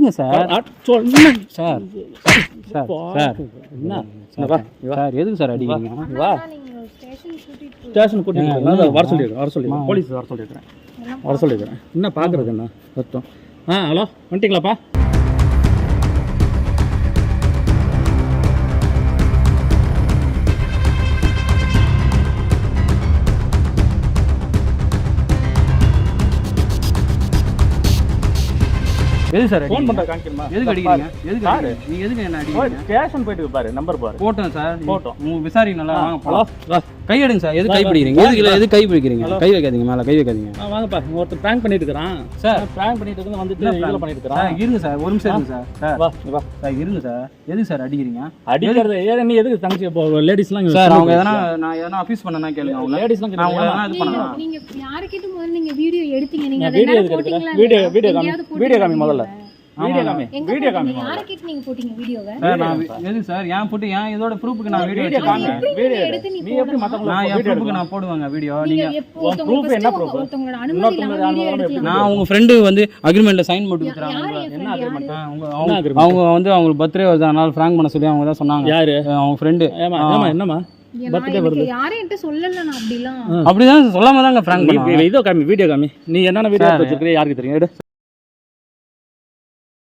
எதுங்க சார் சொல்லுங்க sir sir sir என்ன சார் எதுக்கு சார் அடிக்கிறீங்க? வா ஸ்டேஷன் கூட்டிட்டு வர சொல்லியிருக்கேன் போலீஸ் வர சொல்லியிருக்கிறேன் என்ன பார்க்குறது என்ன சத்தம்? ஹலோ வந்துட்டீங்களாப்பா? எது சார் ஃபோன் பண்ணுற காமிக்கணுமா? எதுக்கு அடிக்கிறீங்க? எதுக்கு அடிக்கிறீங்க? நீங்க எதுக்கு என்ன அடிக்கிறீங்க? ஸ்டேஷன் போயிட்டு பாரு, நம்பர் பாரு. போட்டோம் சார், போட்டோம். உங்களுக்கு விசாரிக்க நல்லா வாங்க ஹலோ போலாம். கை எடுங்க சார். எது கை பிடிக்கிறீங்க? எது கை பிடிக்கிறீங்க? கை வைக்காதீங்க, மேலே கை வைக்காதீங்க. வாங்கப்பா, ஒருத்தர் ப்ராங்க் பண்ணிட்டு இருக்கிறான் சார். ப்ராங்க் பண்ணிட்டு இருந்து வந்துட்டு இதில் பண்ணிட்டு இருக்கிறான். சார் இருங்க சார், ஒரு நிமிஷம் இருங்க சார். சார் வா சார் இருங்க சார். எதுக்கு சார் அடிக்கிறீங்க? அடிக்கிறது நீ எதுக்கு தங்கச்சி லேடிஸ்லாம் சார் அவங்க எதனா நான் எதனா அஃபீஸ் பண்ணனா கேளுங்க. அவங்க லேடிஸ்லாம் நான் உங்களை எதனா இது பண்ணனா? நீங்க யாரை கேட்டு முதல்ல நீங்க வீடியோ எடுத்தீங்க? நீங்க வீடியோ அதெல்லாம் போட்டீங்களா? வீடியோ காமி முதல்ல வீடியோ காமி யாரை கேட்டு நீங்க போட்டீங்க வீடியோவை? சார் நான் எது சார் ஏன் போட்டு ஏன் இதோட ப்ரூஃப்க்கு நான் வீடியோ காமி வீடியோ எடுத்து நீ எப்படி மத்தவங்க நான் என் ப்ரூஃப்க்கு நான் போடுவாங்க வீடியோ. நீங்க ப்ரூஃப் என்ன ப்ரூஃப்? ஒருத்தவங்களோட அனுமதி இல்லாம வீடியோ எடுக்கலாம். நான் உங்க ஃப்ரெண்ட் வந்து அக்ரிமெண்ட்ல சைன் போட்டு கொடுக்குறாங்க. என்ன அக்ரிமெண்ட்? அவங்க வந்து அவங்க பர்த்டே வருது, அதனால ஃப்ராங்க் பண்ண சொல்லி அவங்க தான் சொன்னாங்க. யாரு? அவங்க ஃப்ரெண்ட். என்னமா பர்த்டே வருது? யாரே என்கிட்ட சொல்லல நான் அப்படிலாம். அப்படிதான் சொல்லாம தாங்க ஃப்ராங்க் பண்ணுவாங்க. இதோ காமி வீடியோ காமி. நீ என்னென்ன வீடியோ வச்சிருக்கீங்க யாருக்கு தெரியும்? எடு.